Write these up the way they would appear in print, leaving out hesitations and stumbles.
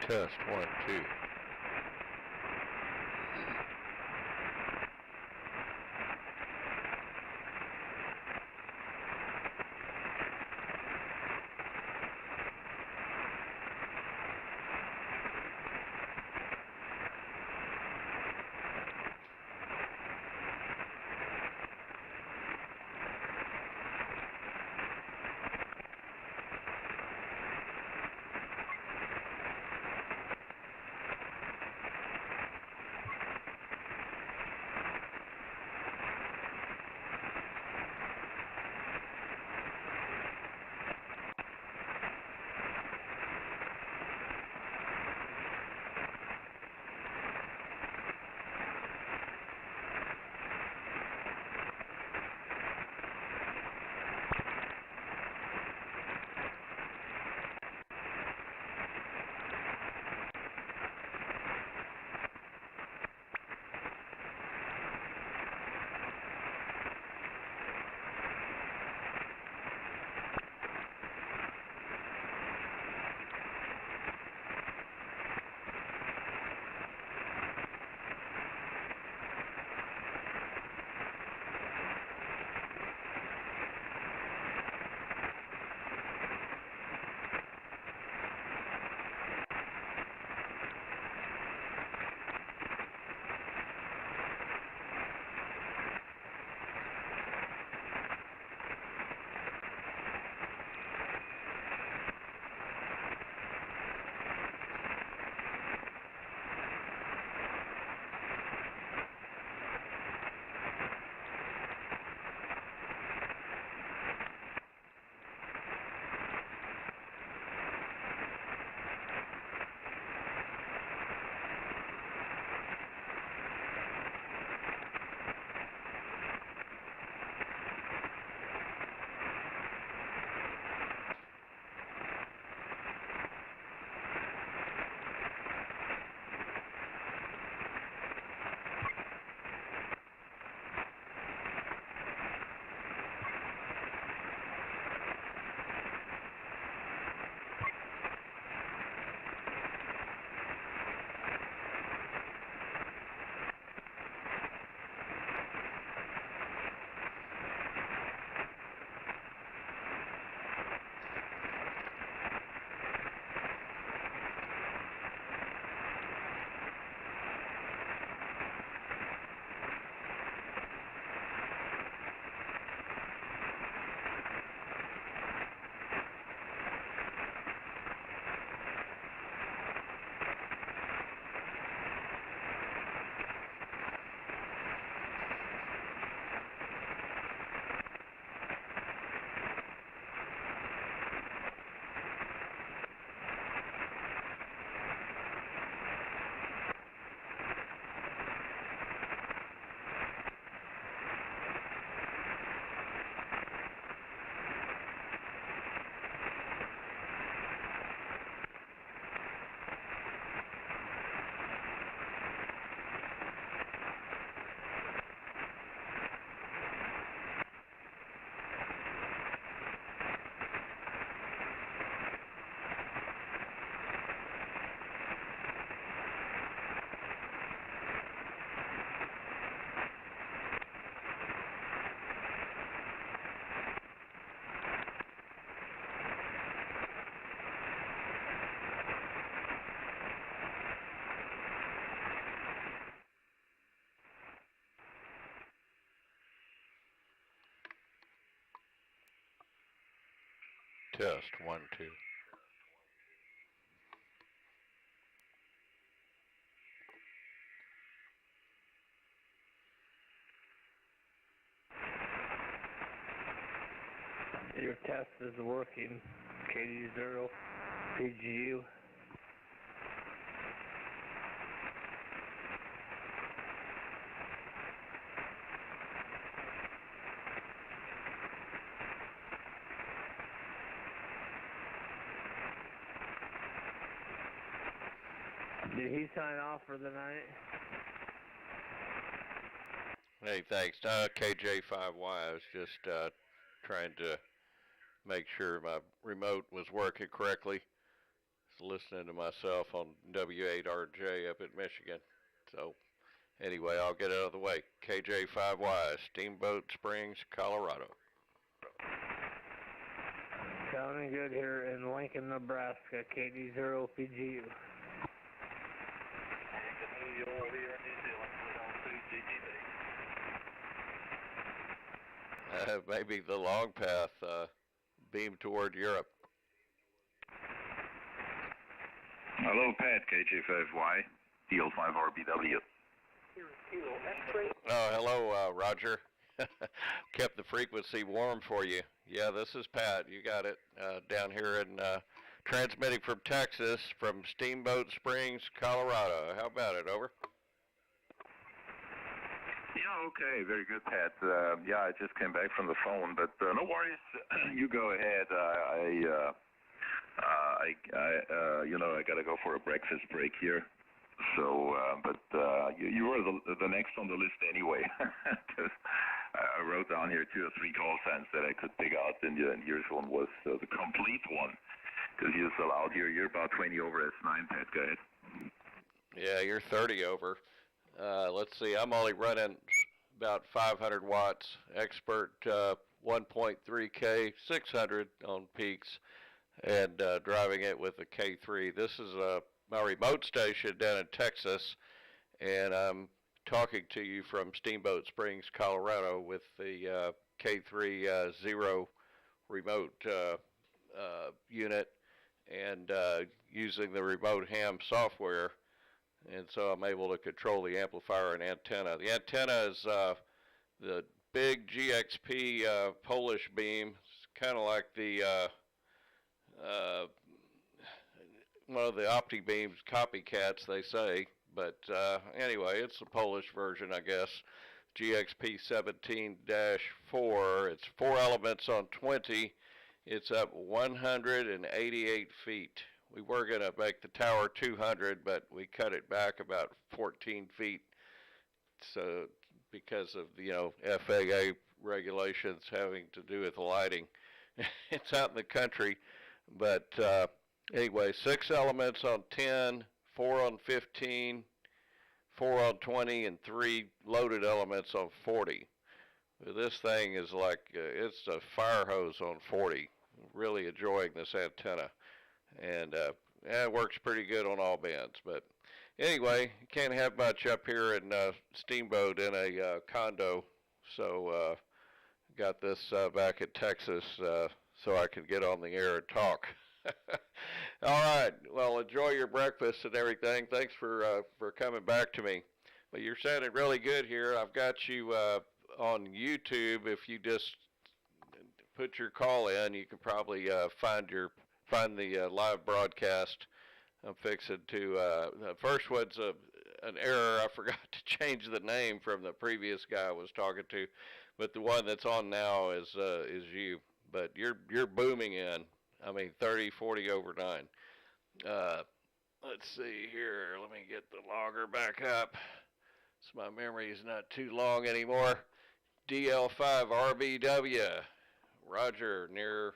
Test 1, 2. Test 1, 2. Your test is working. KJ5Y. Did he sign off for the night? Hey, thanks. KJ5Y. I was just trying to make sure my remote was working correctly. I was listening to myself on W8RJ up in Michigan. So anyway, I'll get out of the way. KJ5Y, Steamboat Springs, Colorado. Sounding good here in Lincoln, Nebraska. KD0PGU. Maybe the long path beam toward Europe. Hello, Pat, KJ5Y, DL5RBW. Oh, hello, Roger. Kept the frequency warm for you. Yeah, this is Pat. You got it. Down here in transmitting from Texas, from Steamboat Springs, Colorado. How about it? Over. Yeah, okay, very good, Pat. Yeah, I just came back from the phone, but no worries. You go ahead. I gotta go for a breakfast break here. So, you were the next on the list anyway. I wrote down here 2 or 3 call signs that I could pick out, and yours one was the complete one, because you're still out here. You're about 20 over S9, Pat. Go ahead. Yeah, you're 30 over. Let's see, I'm only running about 500 watts, expert 1.3K, 600 on peaks, and driving it with a K3. This is my remote station down in Texas, and I'm talking to you from Steamboat Springs, Colorado with the K3 Zero remote unit, and using the remote ham software. And so I'm able to control the amplifier and antenna. The antenna is the big GXP Polish beam. It's kind of like the one of the OptiBeams copycats, they say. But anyway, it's the Polish version, I guess. GXP 17-4. It's 4 elements on 20. It's up 188 feet. We were going to make the tower 200, but we cut it back about 14 feet. So because of FAA regulations having to do with lighting, it's out in the country. But anyway, 6 elements on 10, 4 on 15, 4 on 20, and 3 loaded elements on 40. This thing is like it's a fire hose on 40. Really enjoying this antenna. And it works pretty good on all bands. But anyway, you can't have much up here in Steamboat in a condo. So got this back in Texas so I can get on the air and talk. All right. Well, enjoy your breakfast and everything. Thanks for coming back to me. But you're sounding really good here. I've got you on YouTube. If you just put your call in, you can probably find the live broadcast. I'm fixing to, the first one's an error. I forgot to change the name from the previous guy I was talking to, but the one that's on now is you. But you're booming in. I mean, 30, 40 over 9. Let's see here. Let me get the logger back up so my memory is not too long anymore. DL5RBW. Roger, near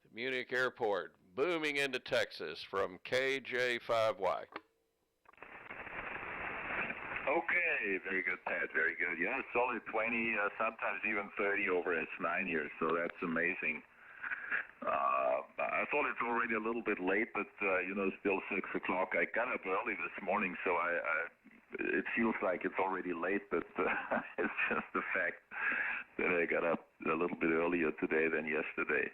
the Munich airport, booming into Texas from KJ5Y. Okay, very good, Pat, very good. Yeah, solid 20, sometimes even 30 over S9 here, so that's amazing. I thought it's already a little bit late, but, still 6 o'clock. I got up early this morning, so it feels like it's already late, but it's just the fact that I got up a little bit earlier today than yesterday.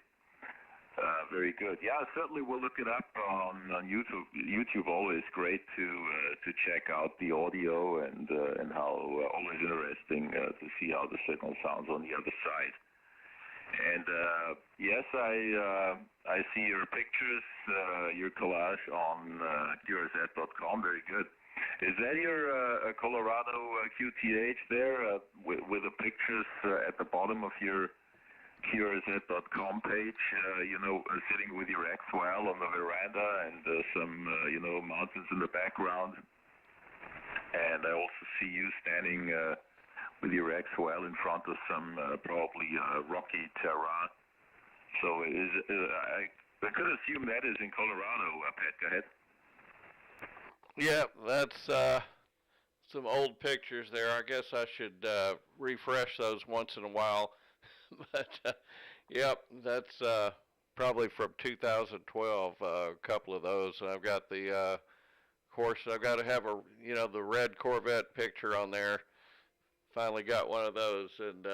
Very good. Yeah, certainly we'll look it up on YouTube. YouTube always great to check out the audio and how always interesting to see how the signal sounds on the other side. And yes, I see your pictures, your collage on QRZ.com. Very good. Is that your Colorado QTH there with the pictures at the bottom of your QRZ.com page, sitting with your X-Well on the veranda and some, mountains in the background. And I also see you standing with your X-Well in front of some probably rocky terrain. So I could assume that is in Colorado, Pat. Go ahead. Yeah, that's some old pictures there. I guess I should refresh those once in a while. But, yep, that's probably from 2012, a couple of those. And I've got the, of course, I've got to have the red Corvette picture on there. Finally got one of those, and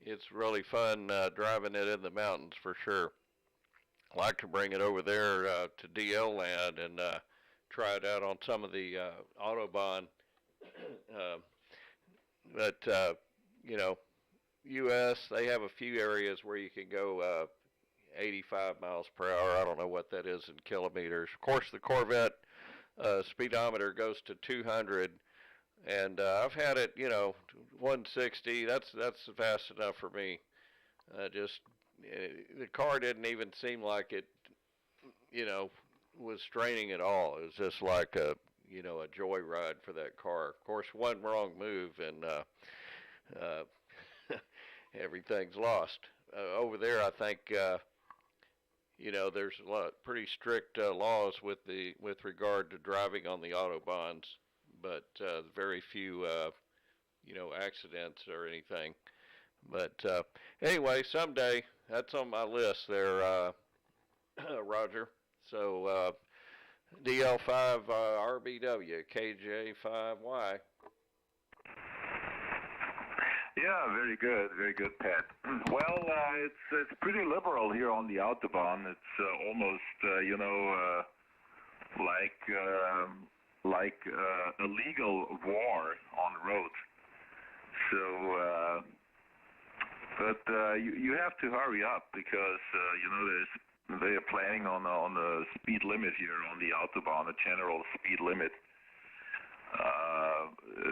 it's really fun driving it in the mountains for sure. I like to bring it over there to DL land and try it out on some of the Autobahn. But, U.S., they have a few areas where you can go 85 miles per hour. I don't know what that is in kilometers. Of course, the Corvette speedometer goes to 200, and I've had it, 160. That's fast enough for me. The car didn't even seem like it, was straining at all. It was just like a joyride for that car. Of course, one wrong move and everything's lost. Over there, I think, there's a lot pretty strict laws with regard to driving on the Autobahns, but very few, accidents or anything. But anyway, someday, that's on my list there, Roger. So DL5RBW, KJ5Y. Yeah, very good, Pat. Well, it's pretty liberal here on the Autobahn. It's almost, like a legal war on the road. So, but you have to hurry up because they are planning on a speed limit here on the Autobahn, a general speed limit.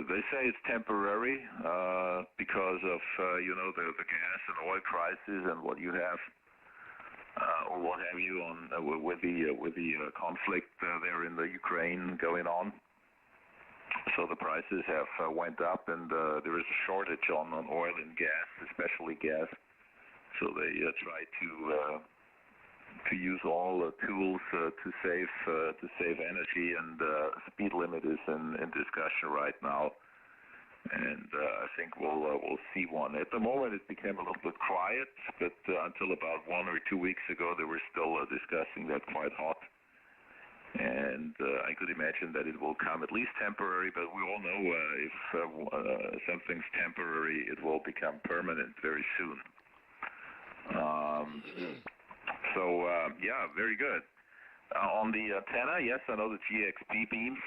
They say it's temporary because of the gas and oil prices and what you have or what have you on with the conflict there in the Ukraine going on. So the prices have went up, and there is a shortage on oil and gas, especially gas. So they try to use all tools to save energy, and speed limit is in discussion right now. And I think we'll see one. At the moment, it became a little bit quiet, but until about 1 or 2 weeks ago, they were still discussing that quite hot. And I could imagine that it will come at least temporary, but we all know if something's temporary, it will become permanent very soon. Yeah, very good. On the antenna, yes, I know the GXP beams,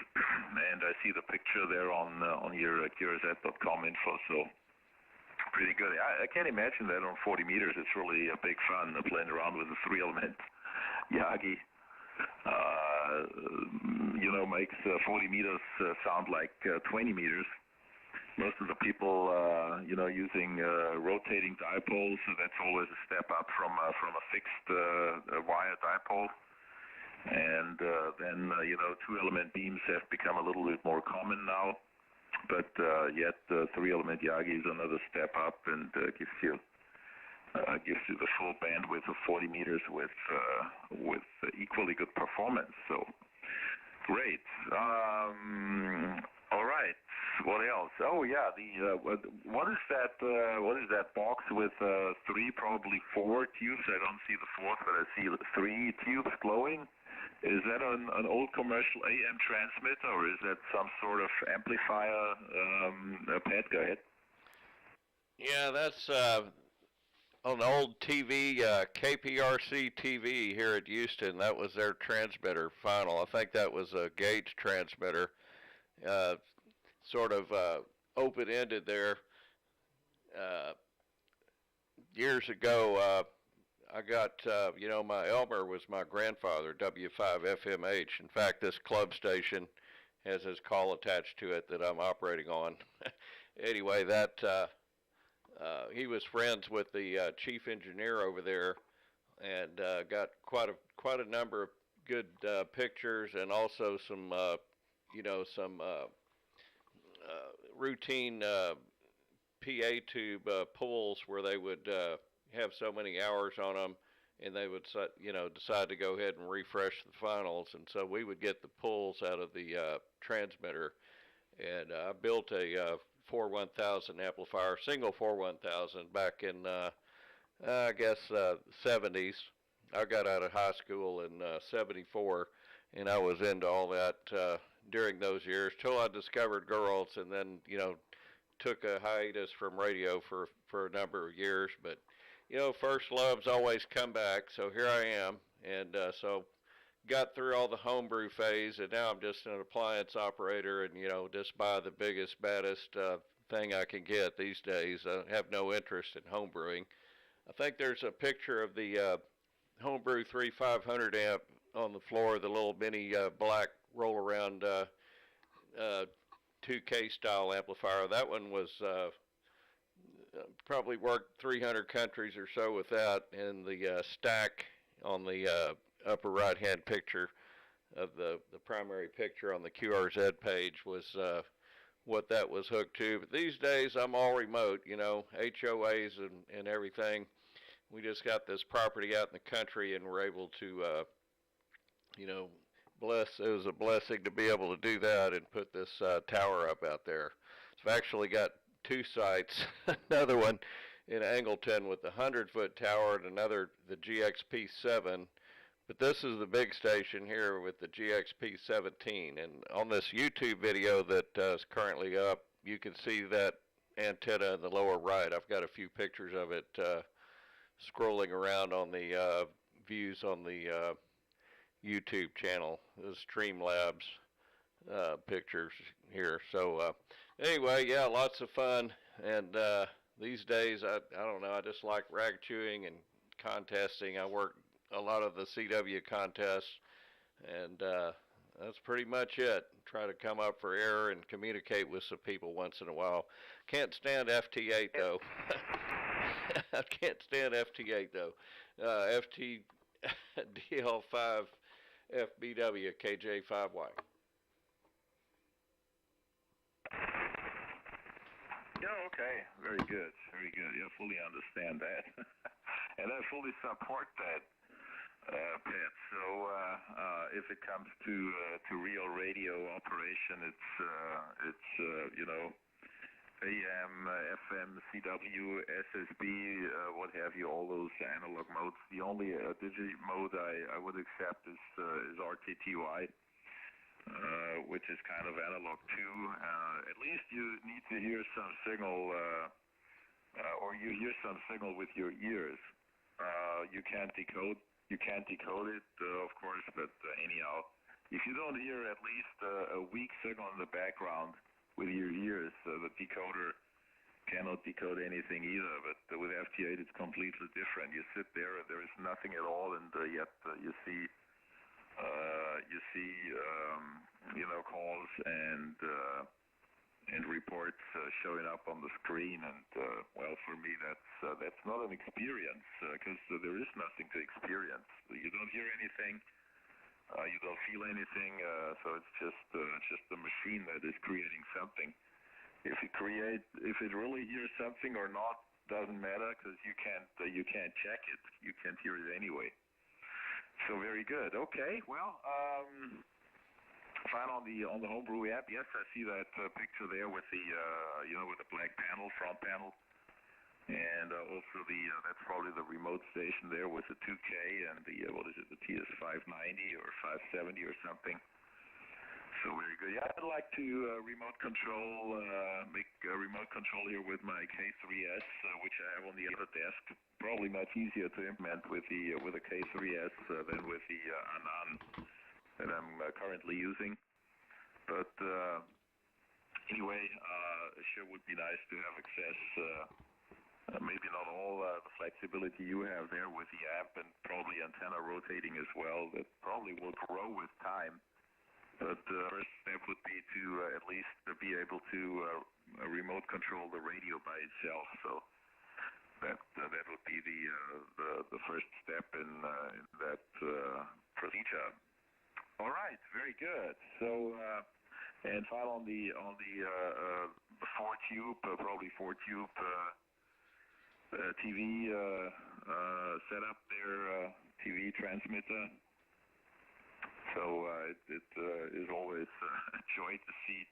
and I see the picture there on your QRZ.com info, so pretty good. I can't imagine that on 40 meters. It's really a big fun playing around with the 3-element Yagi. Makes 40 meters sound like 20 meters. Most of the people, using rotating dipoles, so that's always a step up from a fixed wire dipole. And then, 2-element beams have become a little bit more common now. But yet, 3-element Yagi is another step up and gives you the full bandwidth of 40 meters with equally good performance. So great. All right. What else? Oh yeah, what is that box with 3, probably 4 tubes? I don't see the 4th, but I see 3 tubes glowing. Is that an old commercial AM transmitter, or is that some sort of amplifier? Pat, go ahead. Yeah, that's on the old TV, KPRC TV here at Houston. That was their transmitter final. I think that was a gauge transmitter, uh, sort of open-ended there. Uh, Years ago, I got, my Elmer was my grandfather, W5FMH. In fact, this club station has his call attached to it that I'm operating on. Anyway, he was friends with the chief engineer over there, and got quite a number of good pictures, and also some routine PA tube pulls where they would have so many hours on them, and they would decide to go ahead and refresh the finals, and so we would get the pulls out of the transmitter, and I built a 41000 amplifier, single 41000 back in I guess 70s. I got out of high school in 74, and I was into all that during those years till I discovered girls, and then took a hiatus from radio for a number of years. But first loves always come back, so here I am, and so got through all the homebrew phase, and now I'm just an appliance operator, and just buy the biggest, baddest thing I can get these days. I have no interest in homebrewing. I think there's a picture of the homebrew 3500 amp on the floor, the little mini black roll around 2K style amplifier. That one was probably worked 300 countries or so with that, and the stack on the upper right hand picture of the primary picture on the QRZ page was what that was hooked to. But these days I'm all remote, HOAs and everything. We just got this property out in the country, and we're able to it was a blessing to be able to do that and put this tower up out there. So I've actually got two sites, another one in Angleton with the 100-foot tower, and another, the GXP7. But this is the big station here with the GXP17. And on this YouTube video that is currently up, you can see that antenna in the lower right. I've got a few pictures of it scrolling around on the views on the YouTube channel, the Streamlabs pictures here. So anyway, yeah, lots of fun. And these days, I don't know, I just like rag chewing and contesting. I work a lot of the CW contests, and that's pretty much it. Try to come up for air and communicate with some people once in a while. Can't stand FT8 though. I can't stand FT8 though. DL5RBW, KJ5Y. Yeah, okay. Very good. Very good. Yeah, fully understand that. And I fully support that, Pat. So if it comes to real radio operation, it's AM, FM, CW, SSB, what have you, all those analog modes. The only digital mode I would accept is RTTY, which is kind of analog too. At least you need to hear some signal, or you hear some signal with your ears. You can't decode it, of course, but anyhow, if you don't hear at least a weak signal in the background with your ears, the decoder cannot decode anything either. But with FT8, it's completely different. You sit there, there is nothing at all, and yet you see calls and reports showing up on the screen. And well, for me, that's not an experience, because there is nothing to experience. You don't hear anything. You don't feel anything, so it's just a machine that is creating something. If it really hears something or not, doesn't matter, because you can't check it. You can't hear it anyway. So very good. Okay, well, fine on the homebrew app. Yes, I see that picture there with the with the black panel, front panel. And also that's probably the remote station there with the 2K and the, what is it, the TS590 or 570 or something. So So very good. Yeah, I'd like to remote control, make remote control here with my K3S, which I have on the other desk. Probably much easier to implement with the K3S than with the Anan that I'm currently using. But anyway, it sure would be nice to have access. Maybe not all the flexibility you have there with the amp and probably antenna rotating as well. That probably will grow with time. But the first step would be to at least be able to remote control the radio by itself. So that would be the first step in that procedure. All right, very good. So and file on the 4-tube, probably 4-tube TV setup there, TV transmitter. So it is always a joy to see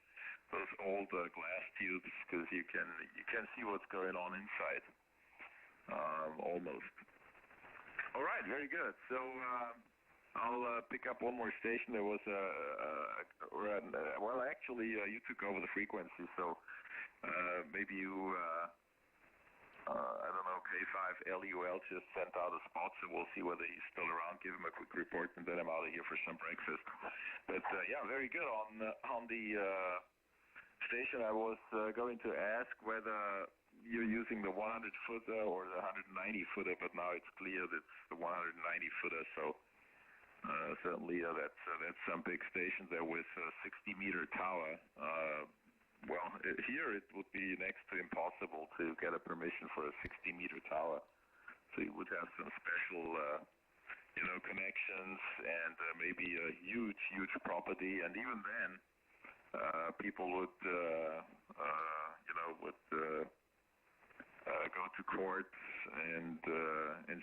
those old glass tubes because you can see what's going on inside, almost. All right, very good. So I'll pick up one more station. There was well, actually, you took over the frequency, so maybe you. I don't know, K5LUL just sent out a spot, so we'll see whether he's still around. Give him a quick report, and then I'm out of here for some breakfast. But yeah, very good. On the station, I was going to ask whether you're using the 100-footer or the 190-footer, but now it's clear that it's the 190-footer. So certainly that's some big station there with a 60-meter tower. Well, here it would be next to impossible to get a permission for a 60-meter tower. So you would have some special, connections and maybe a huge property. And even then, people would, go to court and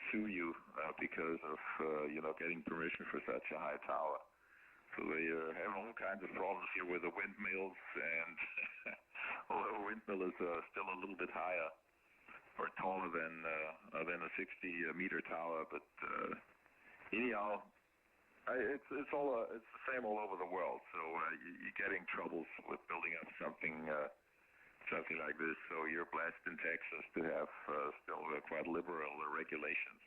sue you because of, getting permission for such a high tower. So they have all kinds of problems here with the windmills, and although a windmill is still a little bit higher or taller than a 60-meter tower, but anyhow, it's the same all over the world. So you're getting troubles with building up something like this. So you're blessed in Texas to have still quite liberal regulations.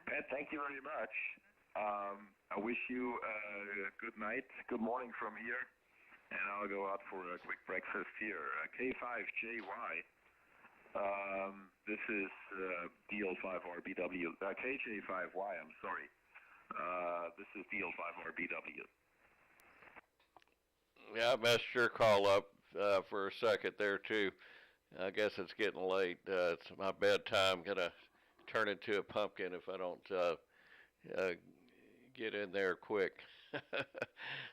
Pat, thank you very much. I wish you a good night, good morning from here, and I'll go out for a quick breakfast here. K5Y, this is DL5RBW, KJ5Y, I'm sorry. This is DL5RBW. Yeah, I messed your call up for a second there, too. I guess it's getting late. It's my bedtime. Gonna turn into a pumpkin if I don't get in there quick.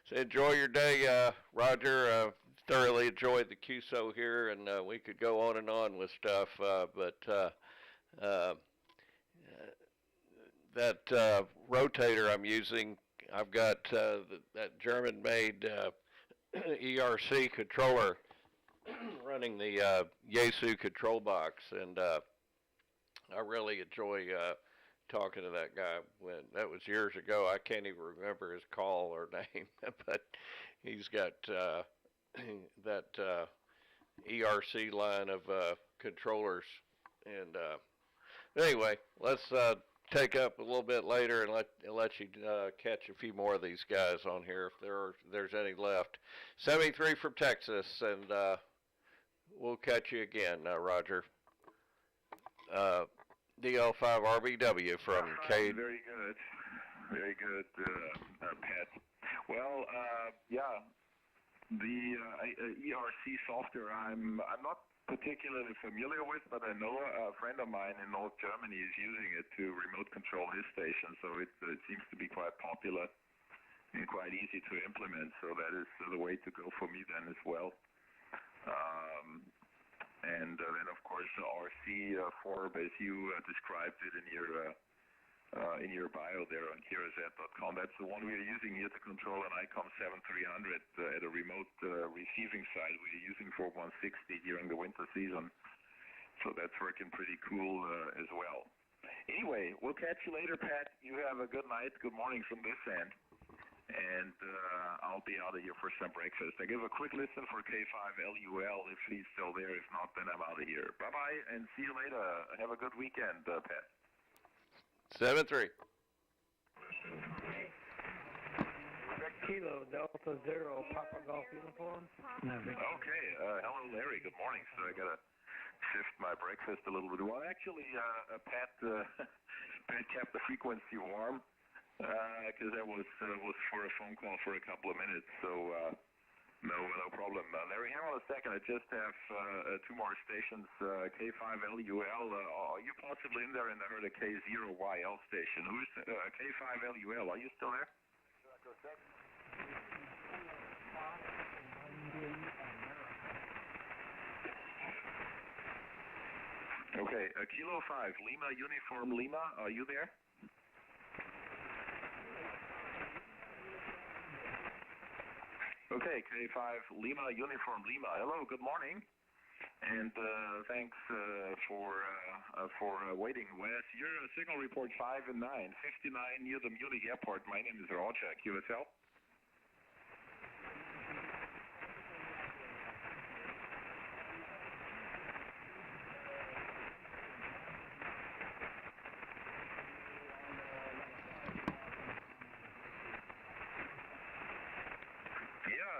So enjoy your day, Roger. Thoroughly enjoyed the QSO here, and we could go on and on with stuff, but that rotator I'm using, I've got that German-made ERC controller running the Yaesu control box, and I really enjoy talking to that guy. When that was years ago, I can't even remember his call or name, but he's got that ERC line of controllers. And anyway, let's take up a little bit later and let you catch a few more of these guys on here if there's any left. 73 from Texas, and we'll catch you again, Roger. DL5RBW from K. Very good, Pat. Well, yeah, the ERC software I'm not particularly familiar with, but I know a friend of mine in North Germany is using it to remote control his station, so it seems to be quite popular and quite easy to implement. So that is the way to go for me then as well. And then, of course, RC4, as you described it in your bio there on KRZ.com. That's the one we are using here to control an ICOM 7300 at a remote receiving site we are using for 160 during the winter season. So that's working pretty cool as well. Anyway, we'll catch you later, Pat. You have a good night. Good morning from this end. and I'll be out of here for some breakfast. I give a quick listen for K5LUL if he's still there. If not, then I'm out of here. Bye-bye, and see you later. Have a good weekend, Pat. 7-3. Kilo Delta Zero Papa Golf Uniform. Okay, hello Larry, good morning. So I gotta shift my breakfast a little bit. Well, actually, Pat kept the frequency warm, because that was for a phone call for a couple of minutes, so no problem. Larry, hang on a second, I just have two more stations, K5LUL, are you possibly in there? And I heard a K0YL station. Who's K5LUL, are you still there? Okay, Kilo 5, Lima Uniform Lima, are you there? Okay, K5 Lima Uniform Lima, hello, good morning, and thanks for waiting, Wes. Your signal report 5 and 9, 59 near the Munich airport. My name is Roger, QSL.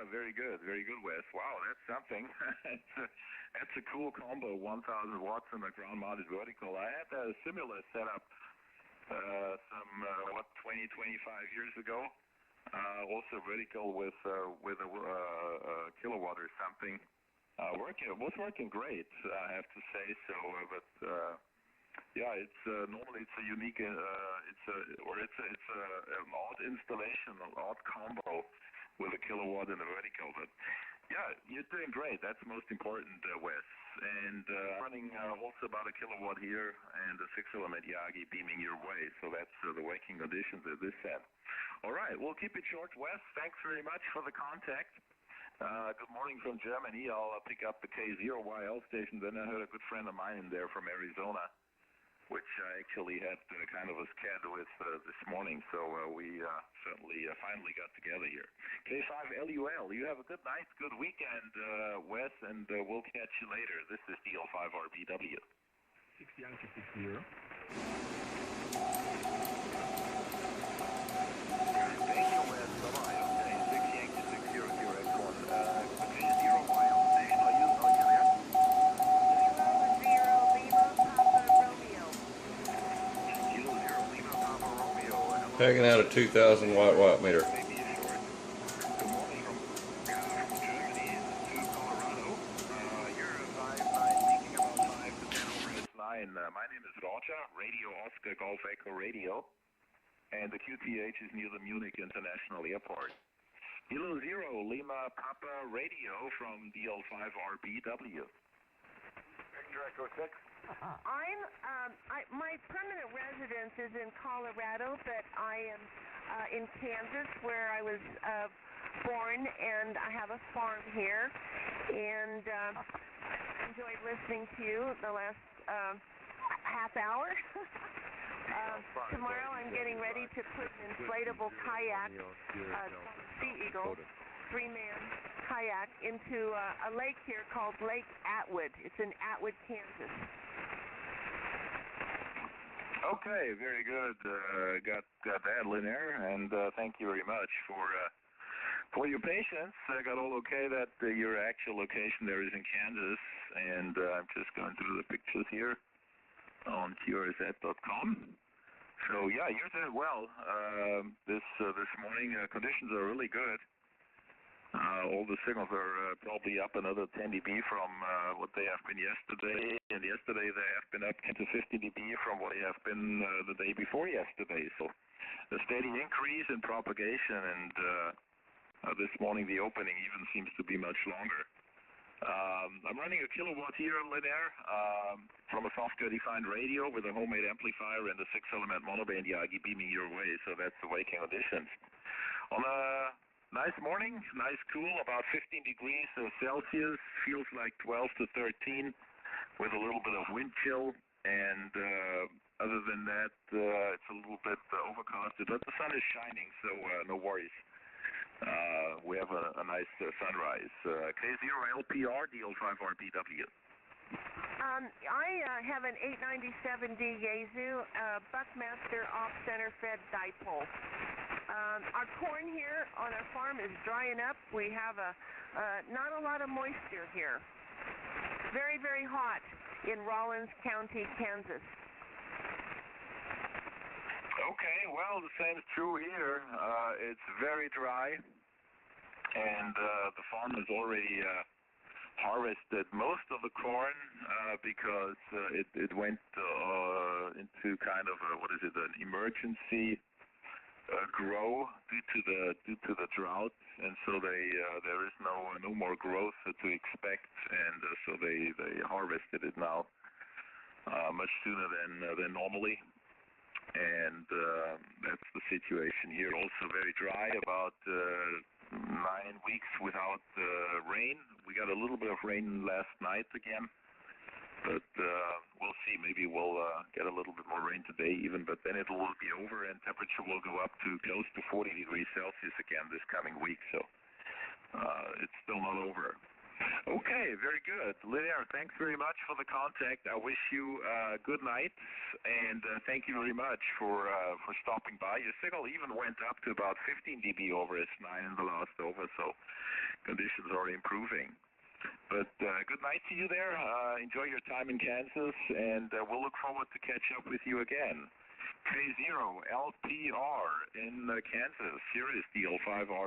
Very good, Wes. Wow, that's something. That's a cool combo, 1,000 watts on a ground-mounted vertical. I had a similar setup 20, 25 years ago. Also vertical with a kilowatt or something. Was working great, I have to say. So, yeah, it's normally it's a unique, it's an odd installation, an odd combo with a kilowatt and a vertical, but yeah, you're doing great. That's most important, Wes. And running also about a kilowatt here and a 6-element Yagi beaming your way. So that's the working conditions at this end. All right, we'll keep it short, Wes. Thanks very much for the contact. Good morning from Germany. I'll pick up the K0YL station. Then I heard a good friend of mine in there from Arizona, which I actually had kind of a scat with this morning, so we certainly finally got together here. K5LUL, you have a good night, good weekend, Wes, and we'll catch you later. This is DL5RBW. 60 Yankee 60. Thank you, Wes. Bye-bye. Okay, 6 Yankee 60, excellent. K0YL station, are you there? Taking out a 2,000 watt meter. Good morning from Germany to Colorado. You're 5-9, speaking about 5 to 10 over S9. My name is Roger, Radio Oscar Golf Echo Radio, and the QTH is near the Munich International Airport. Kilo 0, Lima Papa Radio from DL5RBW. Victor Echo 6. My permanent residence is in Colorado, but I am in Kansas, where I was born, and I have a farm here, and enjoyed listening to you the last half hour. Tomorrow I'm getting ready to put an inflatable kayak, Sea Eagle, 3-man kayak, into a lake here called Lake Atwood. It's in Atwood, Kansas. Okay, very good. Got that, Linnea, and thank you very much for your patience. I got all okay that your actual location there is in Kansas, and I'm just going through the pictures here on QRZ.com. So yeah, you're doing well. This morning conditions are really good. All the signals are probably up another 10 dB from what they have been yesterday, and yesterday they have been up 10 to 50 dB from what they have been the day before yesterday. So a steady increase in propagation, and this morning the opening even seems to be much longer. I'm running a kilowatt here, Linnea, from a software-defined radio with a homemade amplifier and a 6-element monoband Yagi beaming your way, so that's the waking conditions. On a nice morning, nice cool, about 15 degrees Celsius, feels like 12 to 13 with a little bit of wind chill, and other than that, it's a little bit overcasted, but the sun is shining, so no worries. we have a nice sunrise. K0LPR DL5RBW. I have an 897D Yaesu Buckmaster off-center fed dipole. Our corn here on our farm is drying up. We have not a lot of moisture here. Very, very hot in Rollins County, Kansas. Okay, well, the same is true here. It's very dry, and the farm has already harvested most of the corn because it went into kind of an emergency grow due to the drought, and so there is no more growth to expect, and so they harvested it now much sooner than normally, and that's the situation here. Also very dry, about 9 weeks without rain. We got a little bit of rain last night again, but we'll see. Maybe we'll get a little bit more rain today even, but then it will be over and temperature will go up to close to 40 degrees Celsius again this coming week, so it's still not over. Okay, very good. Linear, thanks very much for the contact. I wish you good night, and thank you very much for stopping by. Your signal even went up to about 15 dB over S9 in the last over, so conditions are improving. But good night to you there. Enjoy your time in Kansas, and we'll look forward to catch up with you again. K0LPR in Kansas. Here is DL5R.